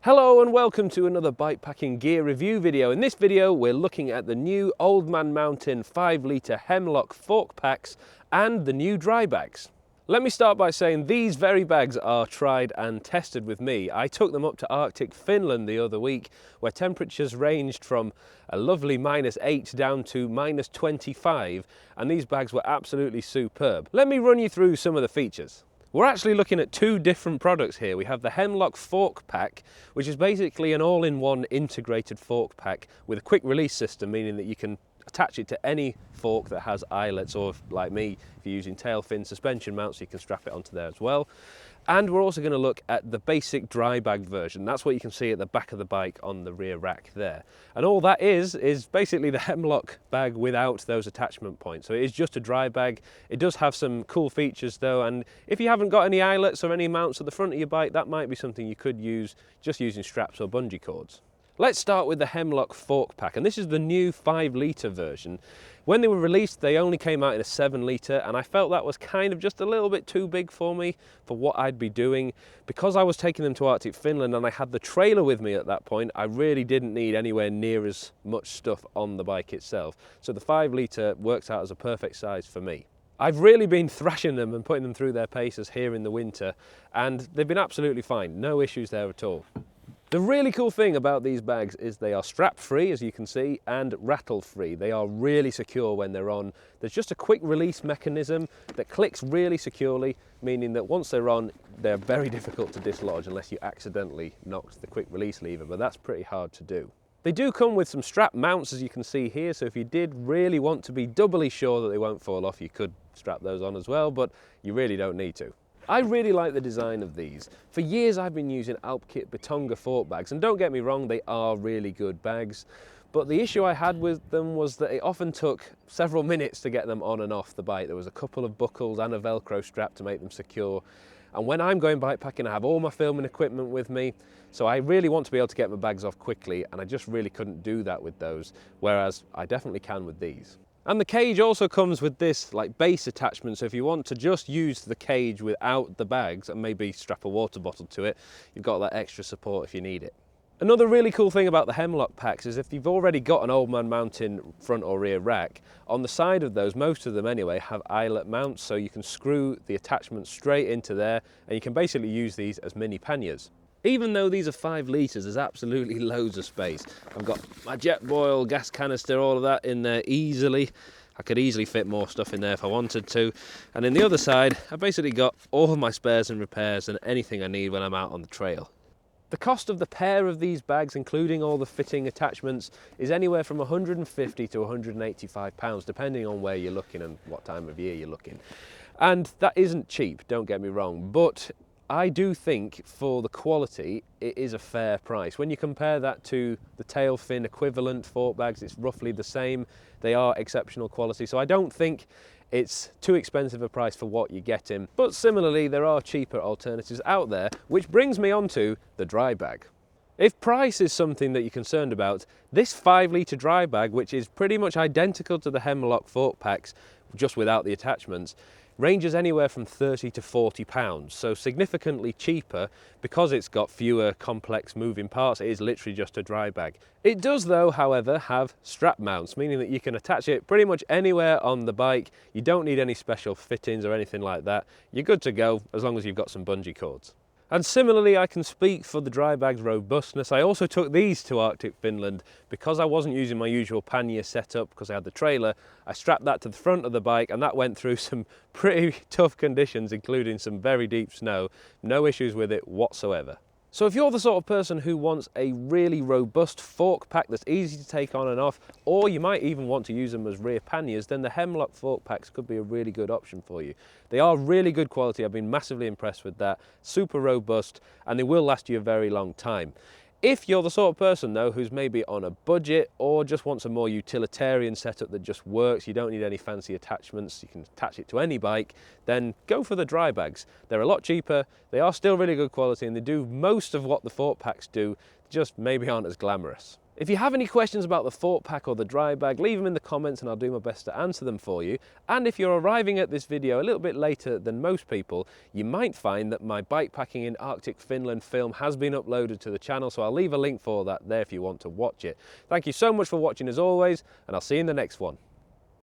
Hello and welcome to another bikepacking gear review video. In this video we're looking at the new Old Man Mountain 5-litre Hemlock fork packs and the new dry bags. Let me start by saying these very bags are tried and tested with me. I took them up to Arctic Finland the other week where temperatures ranged from a lovely -8 down to -25 and these bags were absolutely superb. Let me run you through some of the features. We're actually looking at two different products here. We have the Hemlock fork pack, which is basically an all-in-one integrated fork pack with a quick release system, meaning that you can attach it to any fork that has eyelets, or like me, if you're using tail fin suspension mounts, you can strap it onto there as well. And we're also going to look at the basic dry bag version. That's what you can see at the back of the bike on the rear rack there. And all that is basically the Hemlock bag without those attachment points. So it is just a dry bag. It does have some cool features though, and if you haven't got any eyelets or any mounts at the front of your bike, that might be something you could use just using straps or bungee cords. Let's start with the Hemlock fork pack, and this is the new 5-litre version. When they were released, they only came out in a 7-litre, and I felt that was kind of just a little bit too big for me for what I'd be doing. Because I was taking them to Arctic Finland and I had the trailer with me at that point, I really didn't need anywhere near as much stuff on the bike itself. So the 5-litre works out as a perfect size for me. I've really been thrashing them and putting them through their paces here in the winter, and they've been absolutely fine. No issues there at all. The really cool thing about these bags is they are strap free, as you can see, and rattle free. They are really secure when they're on. There's just a quick release mechanism that clicks really securely, meaning that once they're on, they're very difficult to dislodge unless you accidentally knocked the quick release lever, but that's pretty hard to do. They do come with some strap mounts, as you can see here, so if you did really want to be doubly sure that they won't fall off, you could strap those on as well, but you really don't need to. I really like the design of these. For years I've been using Alpkit Betonga fork bags, and don't get me wrong, they are really good bags, but the issue I had with them was that it often took several minutes to get them on and off the bike. There was a couple of buckles and a Velcro strap to make them secure, and when I'm going bikepacking I have all my filming equipment with me, so I really want to be able to get my bags off quickly, and I just really couldn't do that with those, whereas I definitely can with these. And the cage also comes with this like base attachment, so if you want to just use the cage without the bags and maybe strap a water bottle to it, you've got that extra support if you need it. Another really cool thing about the Hemlock packs is if you've already got an Old Man Mountain front or rear rack, on the side of those, most of them anyway, have eyelet mounts, so you can screw the attachment straight into there and you can basically use these as mini panniers. Even though these are 5 litres, there's absolutely loads of space. I've got my Jetboil, gas canister, all of that in there easily. I could easily fit more stuff in there if I wanted to. And in the other side, I've basically got all of my spares and repairs and anything I need when I'm out on the trail. The cost of the pair of these bags, including all the fitting attachments, is anywhere from £150 to £185, depending on where you're looking and what time of year you're looking. And that isn't cheap, don't get me wrong, but I do think for the quality it is a fair price. When you compare that to the tail fin equivalent fork bags, it's roughly the same. They are exceptional quality, so I don't think it's too expensive a price for what you're getting. But similarly, there are cheaper alternatives out there, which brings me on to the dry bag. If price is something that you're concerned about, this 5-litre dry bag, which is pretty much identical to the Hemlock fork packs, just without the attachments, ranges anywhere from £30 to £40, so significantly cheaper because it's got fewer complex moving parts. It is literally just a dry bag. It does though, however, have strap mounts, meaning that you can attach it pretty much anywhere on the bike. You don't need any special fittings or anything like that. You're good to go as long as you've got some bungee cords. And similarly, I can speak for the dry bag's robustness. I also took these to Arctic Finland because I wasn't using my usual pannier setup because I had the trailer. I strapped that to the front of the bike and that went through some pretty tough conditions, including some very deep snow. No issues with it whatsoever. So if you're the sort of person who wants a really robust fork pack that's easy to take on and off, or you might even want to use them as rear panniers, then the Hemlock fork packs could be a really good option for you. They are really good quality. I've been massively impressed with that. Super robust, and they will last you a very long time. If you're the sort of person though who's maybe on a budget or just wants a more utilitarian setup that just works, you don't need any fancy attachments, you can attach it to any bike, then go for the dry bags. They're a lot cheaper, they are still really good quality, and they do most of what the fork packs do, just maybe aren't as glamorous. If you have any questions about the fork pack or the dry bag, leave them in the comments and I'll do my best to answer them for you. And if you're arriving at this video a little bit later than most people, you might find that my bikepacking in Arctic Finland film has been uploaded to the channel, so I'll leave a link for that there if you want to watch it. Thank you so much for watching as always, and I'll see you in the next one.